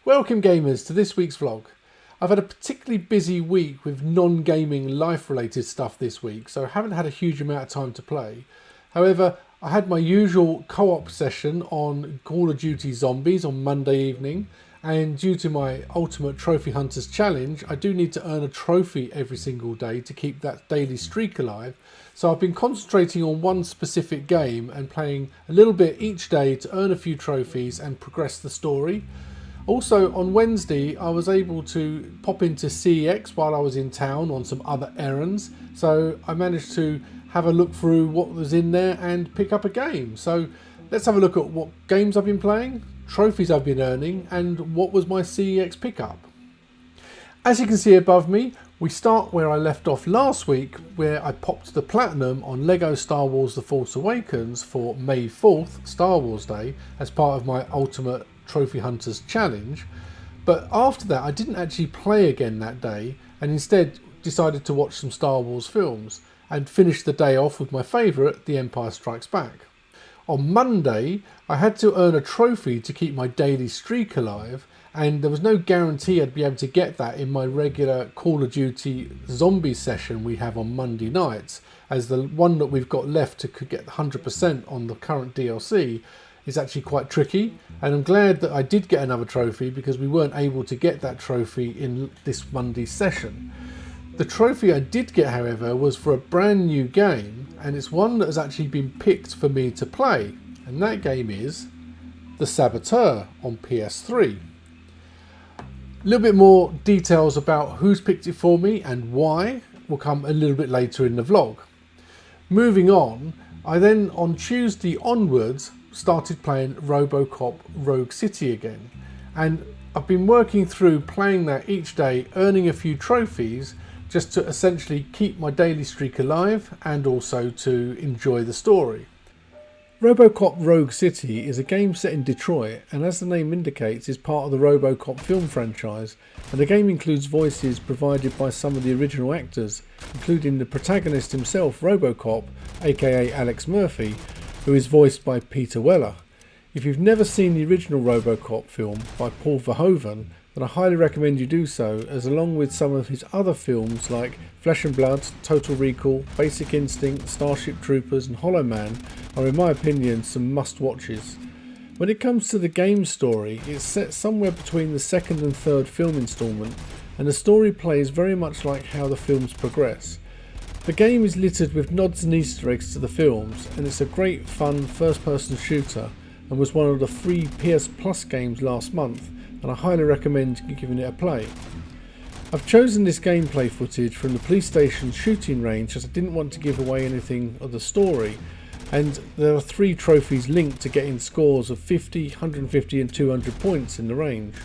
Welcome gamers to this week's vlog. I've had a particularly busy week with non-gaming life related stuff this week, so I haven't had a huge amount of time to play. However, I had my usual co-op session on Call of Duty Zombies on Monday evening, and due to my Ultimate Trophy Hunters Challenge, I do need to earn a trophy every single day to keep that daily streak alive. So I've been concentrating on one specific game and playing a little bit each day to earn a few trophies and progress the story. Also on Wednesday I was able to pop into CEX while I was in town on some other errands, so I managed to have a look through what was in there and pick up a game. So let's have a look at what games I've been playing, trophies I've been earning, and what was my CEX pickup. As you can see above me, we start where I left off last week, where I popped the platinum on Lego Star Wars The Force Awakens for May 4th, Star Wars Day, as part of my Ultimate Trophy Hunters Challenge. But after that I didn't actually play again that day, and instead decided to watch some Star Wars films and finish the day off with my favourite, The Empire Strikes Back. On Monday I had to earn a trophy to keep my daily streak alive, and there was no guarantee I'd be able to get that in my regular Call of Duty Zombie session we have on Monday nights, as the one that we've got left to get 100% on the current DLC is actually quite tricky. And I'm glad that I did get another trophy, because we weren't able to get that trophy in this Monday session. The trophy I did get, however, was for a brand new game, and it's one that has actually been picked for me to play, and that game is The Saboteur on PS3. A little bit more details about who's picked it for me and why will come a little bit later in the vlog. Moving on, I then on Tuesday onwards started playing RoboCop Rogue City again, and I've been working through playing that each day, earning a few trophies just to essentially keep my daily streak alive and also to enjoy the story. RoboCop Rogue City is a game set in Detroit, and as the name indicates is part of the RoboCop film franchise, and the game includes voices provided by some of the original actors, including the protagonist himself, RoboCop, aka Alex Murphy, who is voiced by Peter Weller. If you've never seen the original RoboCop film by Paul Verhoeven, then I highly recommend you do so, as along with some of his other films like Flesh and Blood, Total Recall, Basic Instinct, Starship Troopers and Hollow Man are in my opinion some must-watches. When it comes to the game story, it's set somewhere between the second and third film instalment, and the story plays very much like how the films progress. The game is littered with nods and Easter eggs to the films, and it's a great fun first-person shooter and was one of the free PS Plus games last month, and I highly recommend giving it a play. I've chosen this gameplay footage from the police station shooting range as I didn't want to give away anything of the story, and there are 3 trophies linked to getting scores of 50, 150 and 200 points in the range.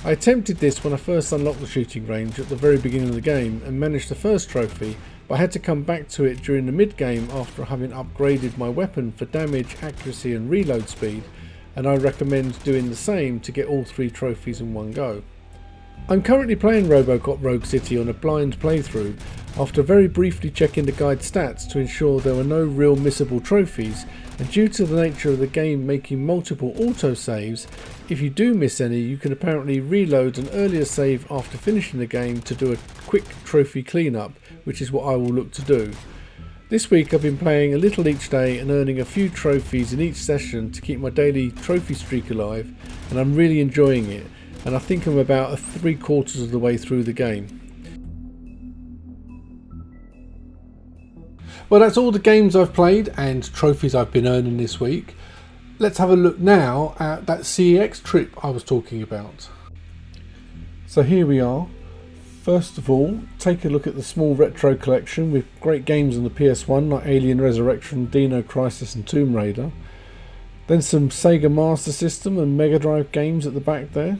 I attempted this when I first unlocked the shooting range at the very beginning of the game and managed the first trophy, but I had to come back to it during the mid-game after having upgraded my weapon for damage, accuracy and reload speed, and I recommend doing the same to get all 3 trophies in one go. I'm currently playing RoboCop Rogue City on a blind playthrough after very briefly checking the guide stats to ensure there were no real missable trophies, and due to the nature of the game making multiple autosaves, if you do miss any you can apparently reload an earlier save after finishing the game to do a quick trophy cleanup, which is what I will look to do. This week I've been playing a little each day and earning a few trophies in each session to keep my daily trophy streak alive, and I'm really enjoying it, and I think I'm about 3/4 of the way through the game. Well, that's all the games I've played and trophies I've been earning this week. Let's have a look now at that CEX trip I was talking about. So here we are. First of all, take a look at the small retro collection with great games on the PS1 like Alien Resurrection, Dino Crisis and Tomb Raider. Then some Sega Master System and Mega Drive games at the back there.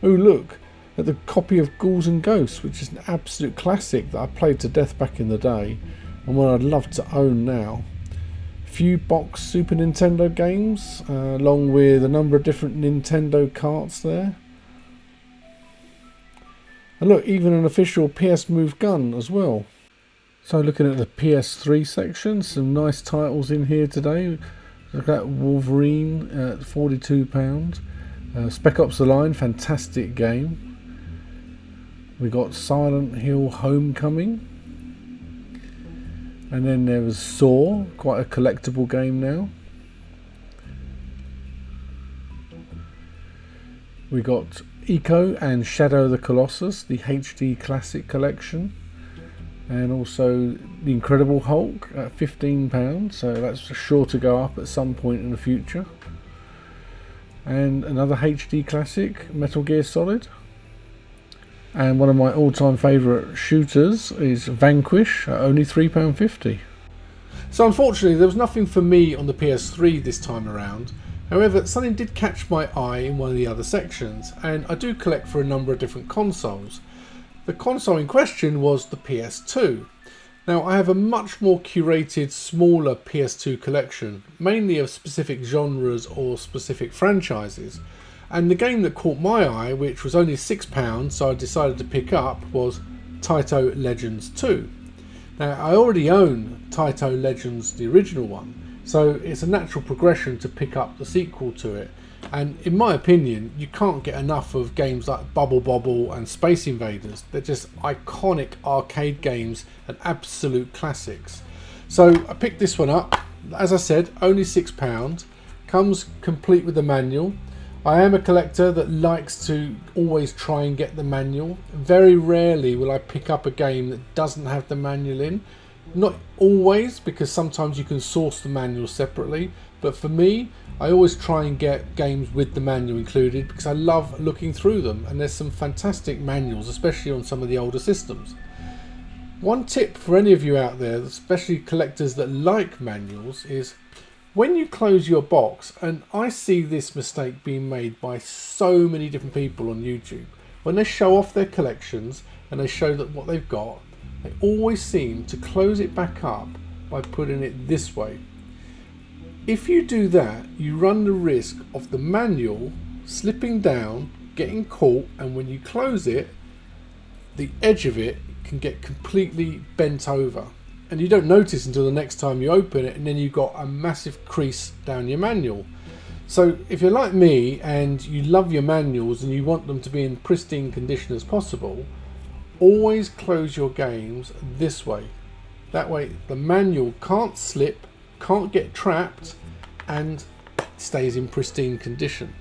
Oh look at the copy of Ghouls and Ghosts, which is an absolute classic that I played to death back in the day and one I'd love to own now. A few box Super Nintendo games along with a number of different Nintendo carts there. And look, even an official PS Move gun as well. So looking at the PS3 section, some nice titles in here today. Look at Wolverine at £42. Spec Ops: The Line, fantastic game. We got Silent Hill Homecoming. And then there was Saw, quite a collectible game now. We got Eco and Shadow of the Colossus, the HD Classic Collection. And also The Incredible Hulk at £15, so that's sure to go up at some point in the future. And another HD Classic, Metal Gear Solid. And one of my all-time favourite shooters is Vanquish at only £3.50. So unfortunately there was nothing for me on the PS3 this time around. However, something did catch my eye in one of the other sections, and I do collect for a number of different consoles. The console in question was the PS2. Now I have a much more curated, smaller PS2 collection, mainly of specific genres or specific franchises. And the game that caught my eye, which was only £6, so I decided to pick up, was Taito Legends 2. Now I already own Taito Legends, the original one, so it's a natural progression to pick up the sequel to it. And in my opinion, you can't get enough of games like Bubble Bobble and Space Invaders. They're just iconic arcade games and absolute classics. So I picked this one up. As I said, only £6. Comes complete with the manual. I am a collector that likes to always try and get the manual. Very rarely will I pick up a game that doesn't have the manual in. Not always, because sometimes you can source the manual separately, but for me, I always try and get games with the manual included because I love looking through them, and there's some fantastic manuals, especially on some of the older systems. One tip for any of you out there, especially collectors that like manuals, is when you close your box, and I see this mistake being made by so many different people on YouTube, when they show off their collections and they show that what they've got, they always seem to close it back up by putting it this way. If you do that, you run the risk of the manual slipping down, getting caught, and when you close it, the edge of it can get completely bent over. And you don't notice until the next time you open it, and then you've got a massive crease down your manual. So if you're like me and you love your manuals and you want them to be in pristine condition as possible, always close your games this way. That way the manual can't slip, can't get trapped, and stays in pristine condition.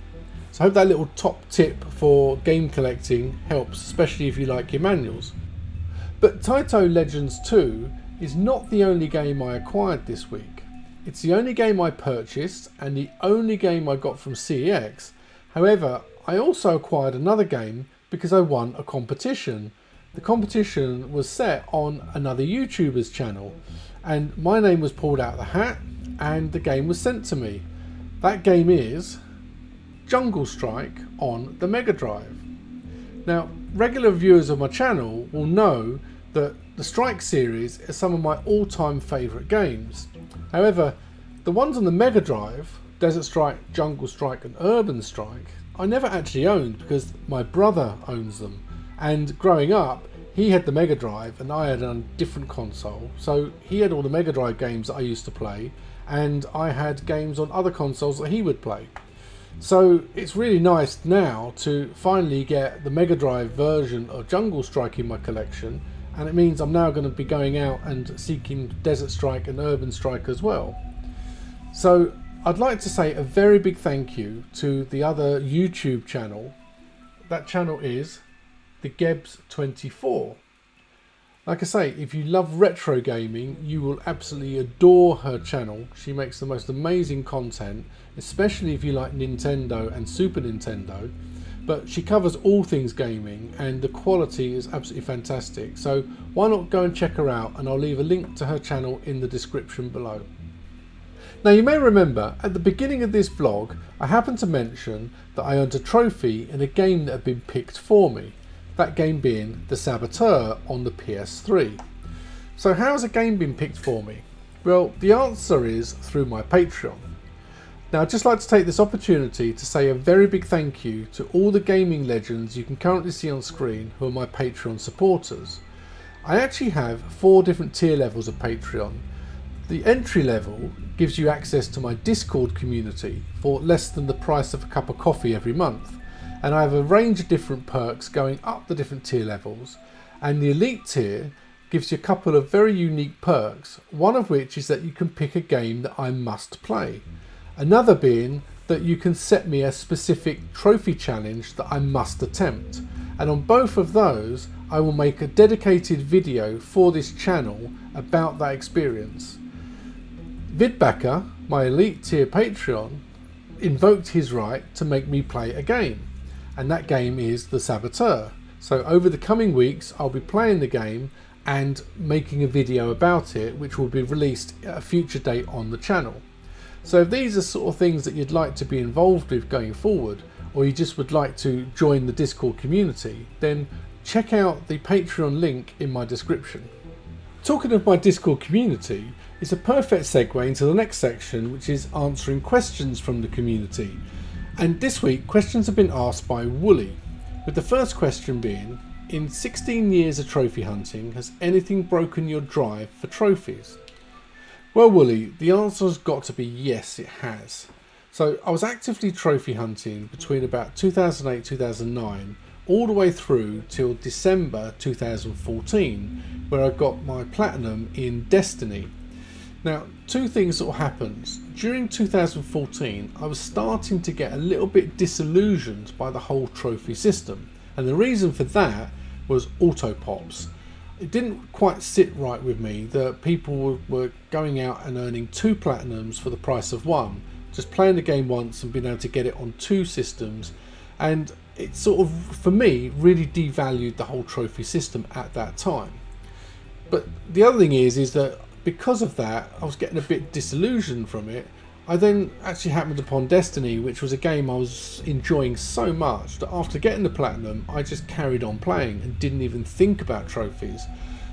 So I hope that little top tip for game collecting helps, especially if you like your manuals. But Taito Legends 2 is not the only game I acquired this week. It's the only game I purchased and the only game I got from CEX. However, I also acquired another game because I won a competition. The competition was set on another YouTuber's channel, and my name was pulled out of the hat and the game was sent to me. That game is Jungle Strike on the Mega Drive. Now, regular viewers of my channel will know that the Strike series is some of my all-time favourite games. However, the ones on the Mega Drive, Desert Strike, Jungle Strike and Urban Strike, I never actually owned because my brother owns them. And growing up, he had the Mega Drive and I had a different console. So he had all the Mega Drive games that I used to play, and I had games on other consoles that he would play. So it's really nice now to finally get the Mega Drive version of Jungle Strike in my collection, and it means I'm now going to be going out and seeking Desert Strike and Urban Strike as well. So I'd like to say a very big thank you to the other YouTube channel. That channel is the Gebs24. Like I say, if you love retro gaming, you will absolutely adore her channel. She makes the most amazing content, especially if you like Nintendo and Super Nintendo. But she covers all things gaming and the quality is absolutely fantastic. So why not go and check her out, and I'll leave a link to her channel in the description below. Now you may remember at the beginning of this vlog, I happened to mention that I earned a trophy in a game that had been picked for me. That game being The Saboteur on the PS3. So how has a game been picked for me? Well, the answer is through my Patreon. Now I'd just like to take this opportunity to say a very big thank you to all the gaming legends you can currently see on screen who are my Patreon supporters. I actually have 4 different tier levels of Patreon. The entry level gives you access to my Discord community for less than the price of a cup of coffee every month, and I have a range of different perks going up the different tier levels, and the elite tier gives you a couple of very unique perks, one of which is that you can pick a game that I must play, another being that you can set me a specific trophy challenge that I must attempt, and on both of those I will make a dedicated video for this channel about that experience. Vidbacker, my elite tier Patreon, invoked his right to make me play a game, and that game is The Saboteur. So over the coming weeks I'll be playing the game and making a video about it, which will be released at a future date on the channel. So if these are sort of things that you'd like to be involved with going forward, or you just would like to join the Discord community, then check out the Patreon link in my description. Talking of my Discord community, it's a perfect segue into the next section, which is answering questions from the community. And this week, questions have been asked by Wooly, with the first question being, in 16 years of trophy hunting, has anything broken your drive for trophies? Well, Wooly, the answer has got to be yes, it has. So I was actively trophy hunting between about 2008-2009 all the way through till December 2014, where I got my platinum in Destiny. Now, two things sort of happened. During 2014, I was starting to get a little bit disillusioned by the whole trophy system, and the reason for that was auto pops. It didn't quite sit right with me that people were going out and earning 2 platinums for the price of 1, just playing the game once and being able to get it on 2 systems, and it sort of, for me, really devalued the whole trophy system at that time. But the other thing is that because of that, I was getting a bit disillusioned from it. I then actually happened upon Destiny, which was a game I was enjoying so much that after getting the platinum, I just carried on playing and didn't even think about trophies.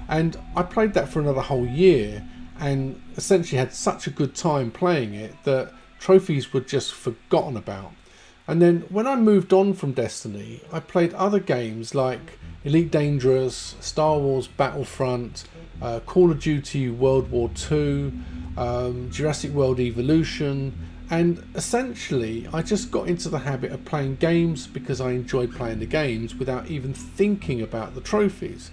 And I played that for another whole year and essentially had such a good time playing it that trophies were just forgotten about. And then when I moved on from Destiny, I played other games like Elite Dangerous, Star Wars Battlefront, Call of Duty World War II, Jurassic World Evolution, and essentially I just got into the habit of playing games because I enjoyed playing the games without even thinking about the trophies.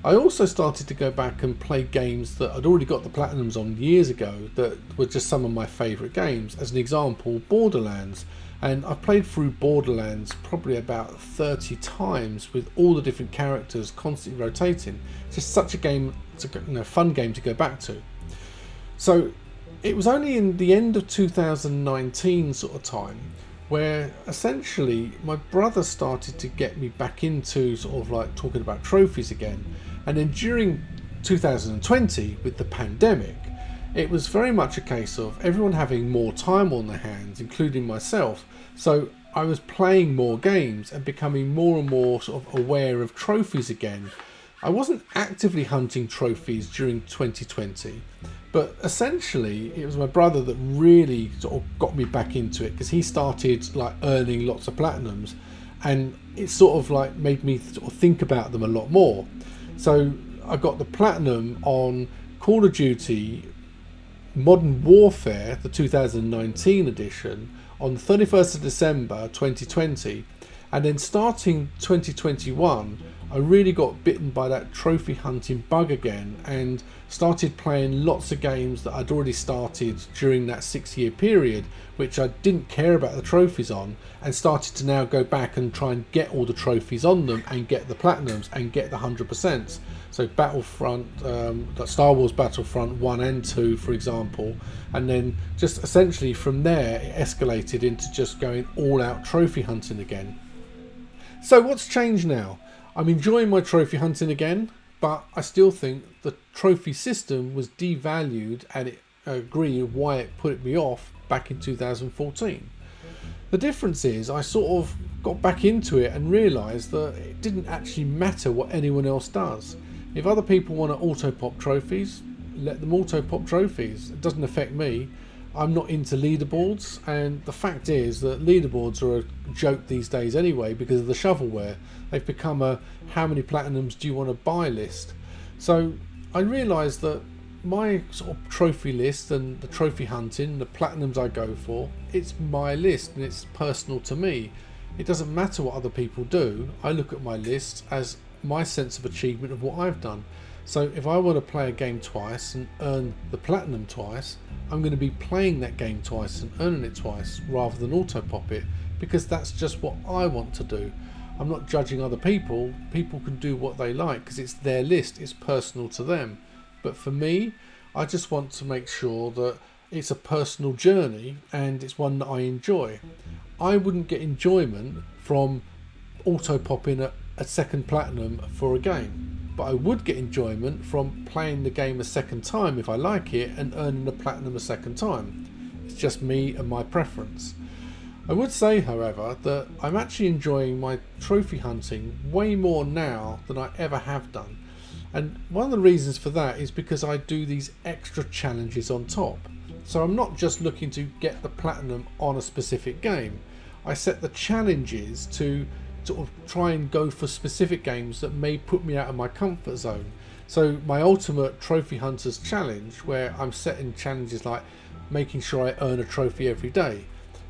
I also started to go back and play games that I'd already got the platinums on years ago that were just some of my favourite games. As an example, Borderlands. And I've played through Borderlands probably about 30 times with all the different characters constantly rotating. It's just such a game, it's a fun game to go back to. So it was only in the end of 2019 sort of time where essentially my brother started to get me back into sort of like talking about trophies again. And then during 2020 with the pandemic, it was very much a case of everyone having more time on their hands, including myself. So I was playing more games and becoming more and more sort of aware of trophies again. I wasn't actively hunting trophies during 2020, but essentially it was my brother that really sort of got me back into it because he started like earning lots of platinums, and it sort of like made me sort of think about them a lot more. So I got the platinum on Call of Duty Modern Warfare, the 2019 edition, on the 31st of December 2020, and then starting 2021 I really got bitten by that trophy hunting bug again and started playing lots of games that I'd already started during that 6-year period, which I didn't care about the trophies on, and started to now go back and try and get all the trophies on them and get the platinums and get the 100%. So Battlefront, Star Wars Battlefront 1 and 2 for example, and then just essentially from there it escalated into just going all out trophy hunting again. So what's changed now? I'm enjoying my trophy hunting again, but I still think the trophy system was devalued, and I agree why it put me off back in 2014. The difference is I sort of got back into it and realised that it didn't actually matter what anyone else does. If other people want to auto pop trophies, let them auto pop trophies. It doesn't affect me. I'm not into leaderboards, and the fact is that leaderboards are a joke these days anyway because of the shovelware. They've become a how many platinums do you want to buy list. So I realised that my sort of trophy list and the trophy hunting, the platinums I go for, it's my list and it's personal to me. It doesn't matter what other people do. I look at my list as my sense of achievement of what I've done. So if I want to play a game twice and earn the platinum twice, I'm going to be playing that game twice and earning it twice rather than auto pop it, because that's just what I want to do. I'm not judging other people. People can do what they like because it's their list, it's personal to them. But for me, I just want to make sure that it's a personal journey and it's one that I enjoy. I wouldn't get enjoyment from auto popping a second platinum for a game, but I would get enjoyment from playing the game a second time if I like it and earning the platinum a second time. It's just me and my preference. I would say, however, that I'm actually enjoying my trophy hunting way more now than I ever have done. And one of the reasons for that is because I do these extra challenges on top. So I'm not just looking to get the platinum on a specific game. I set the challenges to sort of try and go for specific games that may put me out of my comfort zone. So my ultimate trophy hunters challenge, where I'm setting challenges like making sure I earn a trophy every day,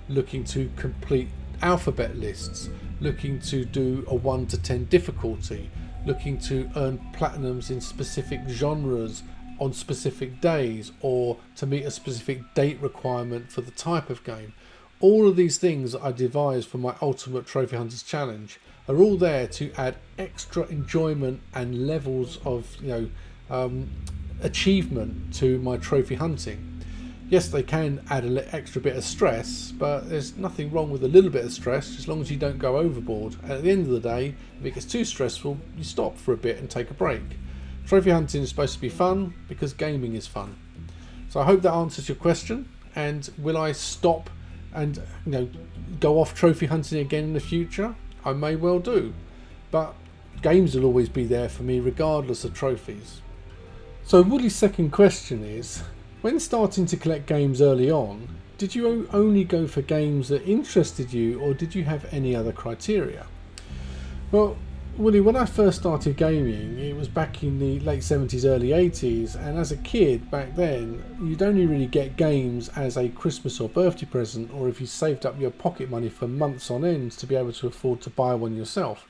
looking to complete alphabet lists, looking to do a 1 to 10 difficulty, looking to earn platinums in specific genres on specific days, or to meet a specific date requirement for the type of game. All of these things that I devised for my ultimate trophy hunters challenge are all there to add extra enjoyment and levels of achievement to my trophy hunting. Yes, they can add an extra bit of stress, but there's nothing wrong with a little bit of stress as long as you don't go overboard. And at the end of the day, if it gets too stressful, you stop for a bit and take a break. Trophy hunting is supposed to be fun because gaming is fun. So I hope that answers your question. And will I stop and go off trophy hunting again in the future? I may well do, but games will always be there for me regardless of trophies. So Woody's second question is, when starting to collect games early on, did you only go for games that interested you, or did you have any other criteria? Well, Woody, when I first started gaming, it was back in the late 70s, early 80s, and as a kid back then, you'd only really get games as a Christmas or birthday present, or if you saved up your pocket money for months on end to be able to afford to buy one yourself.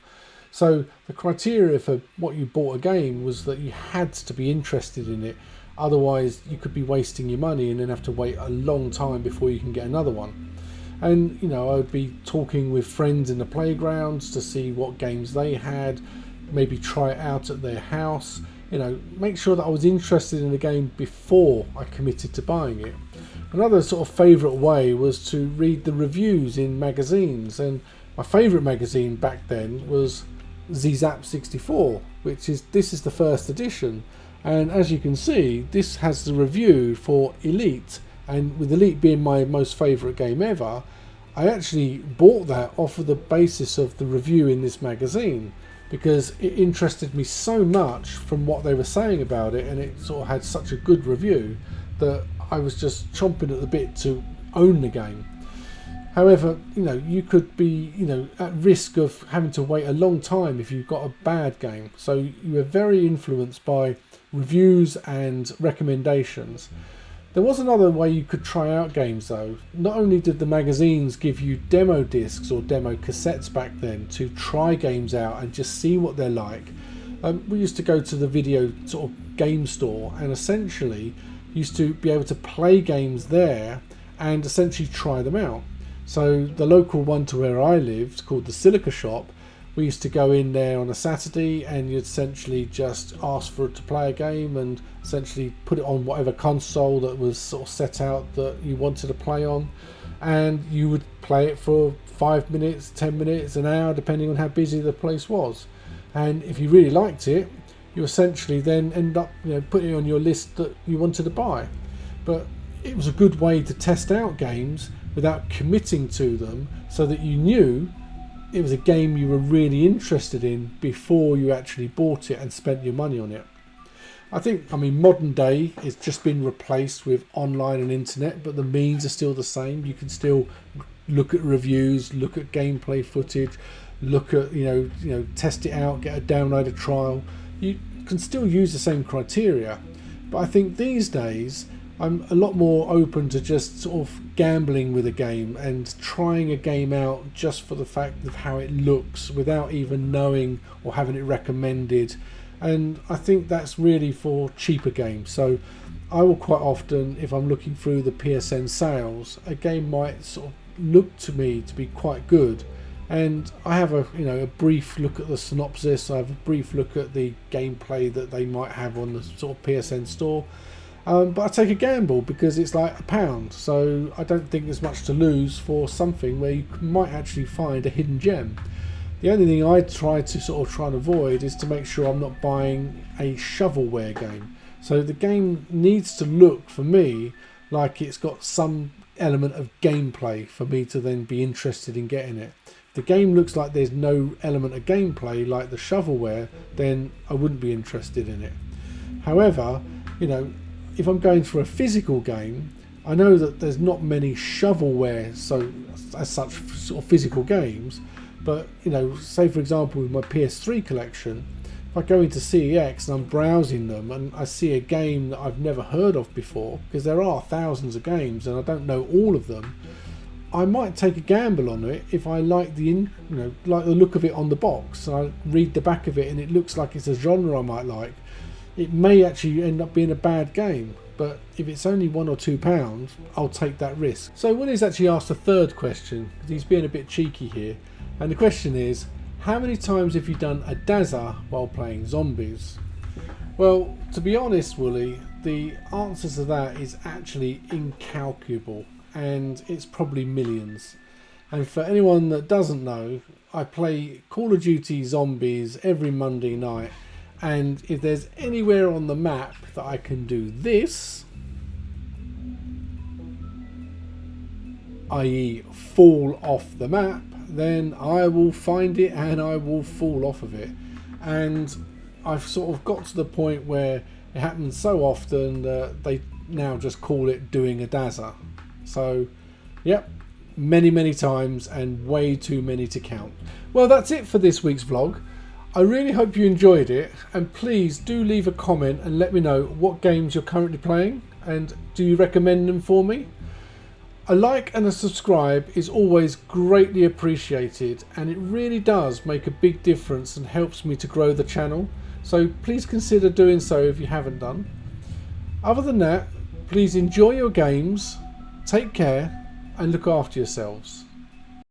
So the criteria for what you bought a game was that you had to be interested in it. Otherwise, you could be wasting your money and then have to wait a long time before you can get another one. And, I would be talking with friends in the playgrounds to see what games they had, maybe try it out at their house, make sure that I was interested in the game before I committed to buying it. Another sort of favourite way was to read the reviews in magazines, and my favourite magazine back then was ZZap 64, this is the first edition. And as you can see, this has the review for Elite, and with Elite being my most favourite game ever, I actually bought that off of the basis of the review in this magazine, because it interested me so much from what they were saying about it, and it sort of had such a good review that I was just chomping at the bit to own the game. However, you could be, at risk of having to wait a long time if you've got a bad game. So you were very influenced by reviews and recommendations. There was another way you could try out games though. Not only did the magazines give you demo discs or demo cassettes back then to try games out and just see what they're like, we used to go to the video sort of game store and essentially used to be able to play games there and essentially try them out. So the local one to where I lived, called the Silica Shop, we used to go in there on a Saturday and you'd essentially just ask for it to play a game and essentially put it on whatever console that was sort of set out that you wanted to play on, and you would play it for 5 minutes, 10 minutes, an hour, depending on how busy the place was. And if you really liked it, you essentially then end up putting it on your list that you wanted to buy. But it was a good way to test out games without committing to them, so that you knew it was a game you were really interested in before you actually bought it and spent your money on it. I mean, modern day it's just been replaced with online and internet, but the means are still the same. You can still look at reviews, look at gameplay footage, look at, test it out, get a downloaded trial. You can still use the same criteria. But I think these days I'm a lot more open to just sort of gambling with a game and trying a game out just for the fact of how it looks without even knowing or having it recommended. And I think that's really for cheaper games. So I will quite often, if I'm looking through the PSN sales, a game might sort of look to me to be quite good, and I have a brief look at the synopsis, I have a brief look at the gameplay that they might have on the sort of PSN store, but I take a gamble because it's like £1, so I don't think there's much to lose for something where you might actually find a hidden gem. The only thing I try and avoid is to make sure I'm not buying a shovelware game. So the game needs to look, for me, like it's got some element of gameplay for me to then be interested in getting it. If the game looks like there's no element of gameplay, like the shovelware, then I wouldn't be interested in it. However, if I'm going for a physical game, I know that there's not many shovelware, so as such sort of physical games. But say for example with my PS3 collection, if I go into CEX and I'm browsing them and I see a game that I've never heard of before, because there are thousands of games and I don't know all of them, I might take a gamble on it if I like the look of it on the box. And I read the back of it and it looks like it's a genre I might like. It may actually end up being a bad game, but if it's only £1 or £2, I'll take that risk. So Willie's actually asked a third question, because he's being a bit cheeky here. And the question is, how many times have you done a Dazza while playing zombies? Well, to be honest, Willie, the answer to that is actually incalculable, and it's probably millions. And for anyone that doesn't know, I play Call of Duty Zombies every Monday night, and if there's anywhere on the map that I can do this, i.e. fall off the map, then I will find it and I will fall off of it. And I've sort of got to the point where it happens so often that they now just call it doing a Dazza. So yep, many times, and way too many to count. Well, that's it for this week's vlog. I really hope you enjoyed it, and please do leave a comment and let me know what games you're currently playing, and do you recommend them for me? A like and a subscribe is always greatly appreciated, and it really does make a big difference and helps me to grow the channel, so please consider doing so if you haven't done. Other than that, please enjoy your games, take care and look after yourselves.